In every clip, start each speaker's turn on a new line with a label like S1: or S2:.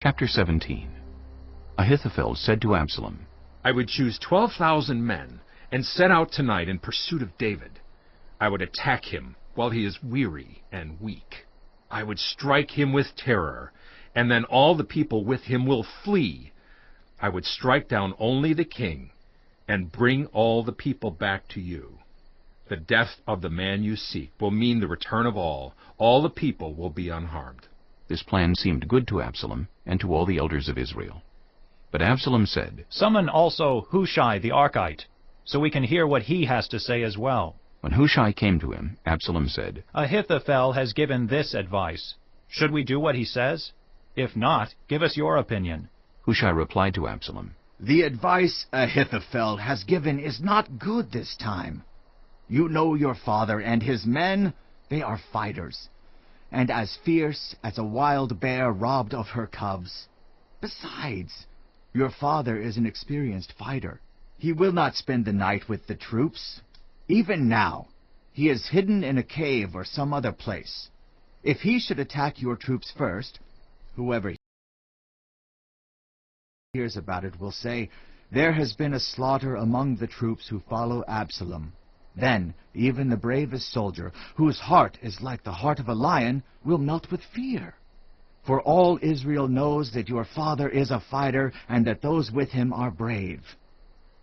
S1: Chapter 17. Ahithophel said to Absalom,
S2: I would choose 12,000 men and set out tonight in pursuit of David. I would attack him while he is weary and weak. I would strike him with terror, and then all the people with him will flee. I would strike down only the king and bring all the people back to you. The death of the man you seek will mean the return of all. All the people will be unharmed.
S1: This plan seemed good to Absalom and to all the elders of Israel. But Absalom said,
S3: Summon also Hushai the Archite, so we can hear what he has to say as well.
S1: When Hushai came to him, Absalom said,
S3: Ahithophel has given this advice. Should we do what he says? If not, give us your opinion.
S1: Hushai replied to Absalom,
S4: The advice Ahithophel has given is not good this time. You know your father and his men, they are fighters, and as fierce as a wild bear robbed of her cubs. Besides, your father is an experienced fighter. He will not spend the night with the troops. Even now, he is hidden in a cave or some other place. If he should attack your troops first, whoever hears about it will say, There has been a slaughter among the troops who follow Absalom. Then even the bravest soldier, whose heart is like the heart of a lion, will melt with fear. For all Israel knows that your father is a fighter and that those with him are brave.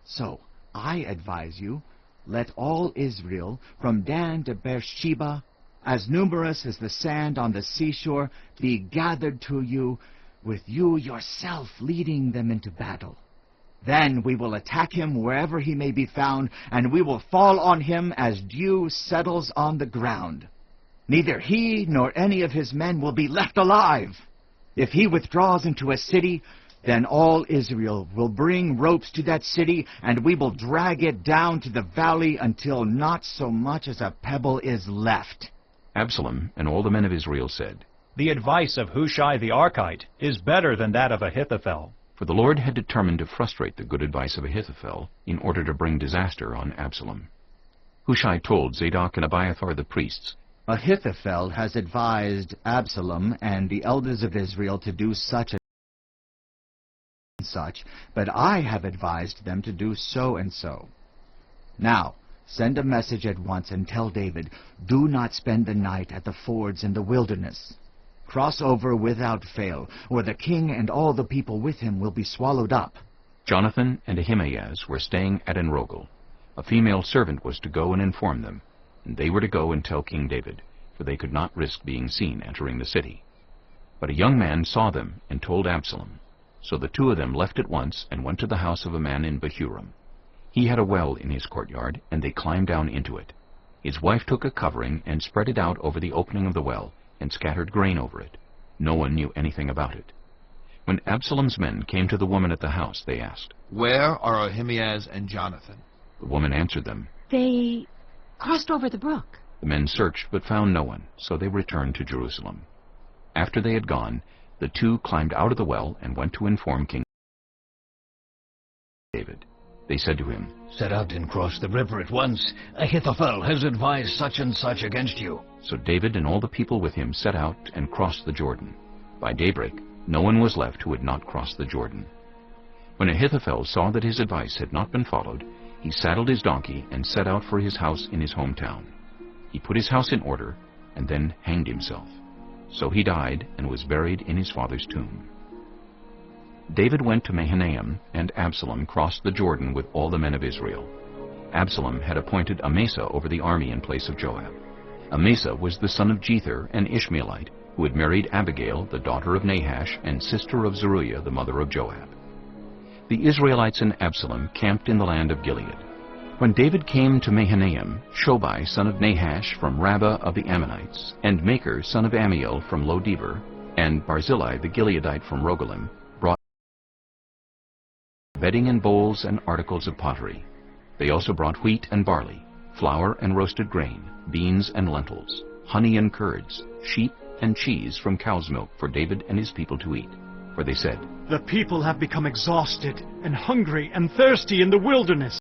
S4: So I advise you, let all Israel, from Dan to Beersheba, as numerous as the sand on the seashore, be gathered to you, with you yourself leading them into battle. Then we will attack him wherever he may be found, and we will fall on him as dew settles on the ground. Neither he nor any of his men will be left alive. If he withdraws into a city, then all Israel will bring ropes to that city, and we will drag it down to the valley until not so much as a pebble is left.
S1: Absalom and all the men of Israel said,
S3: The advice of Hushai the Archite is better than that of Ahithophel.
S1: For the Lord had determined to frustrate the good advice of Ahithophel in order to bring disaster on Absalom. Hushai told Zadok and Abiathar the priests,
S4: Ahithophel has advised Absalom and the elders of Israel to do such and such, but I have advised them to do so and so. Now, send a message at once and tell David, Do not spend the night at the fords in the wilderness. Cross over without fail, or the king and all the people with him will be swallowed up.
S1: Jonathan and Ahimaaz were staying at Enrogel. A female servant was to go and inform them, and they were to go and tell King David, for they could not risk being seen entering the city. But a young man saw them and told Absalom. So the two of them left at once and went to the house of a man in Bahurim. He had a well in his courtyard, and they climbed down into it. His wife took a covering and spread it out over the opening of the well, and scattered grain over it. No one knew anything about it. When Absalom's men came to the woman at the house, they asked,
S5: Where are Ahimaaz and Jonathan?
S1: The woman answered them,
S6: They crossed over the brook.
S1: The men searched but found no one, so they returned to Jerusalem. After they had gone, the two climbed out of the well and went to inform King David. They said to him,
S7: Set out and cross the river at once. Ahithophel has advised such and such against you.
S1: So David and all the people with him set out and crossed the Jordan. By daybreak, no one was left who had not crossed the Jordan. When Ahithophel saw that his advice had not been followed, he saddled his donkey and set out for his house in his hometown. He put his house in order and then hanged himself. So he died and was buried in his father's tomb. David went to Mahanaim, and Absalom crossed the Jordan with all the men of Israel. Absalom had appointed Amasa over the army in place of Joab. Amasa was the son of Jether, an Ishmaelite, who had married Abigail, the daughter of Nahash, and sister of Zeruiah, the mother of Joab. The Israelites and Absalom camped in the land of Gilead. When David came to Mahanaim, Shobai, son of Nahash, from Rabbah of the Ammonites, and Makir, son of Amiel, from Lo-debar, and Barzillai, the Gileadite, from Rogelim, brought bedding and bowls and articles of pottery. They also brought wheat and barley, flour and roasted grain, beans and lentils, honey and curds, sheep and cheese from cow's milk for David and his people to eat. For they said,
S8: The people have become exhausted and hungry and thirsty in the wilderness.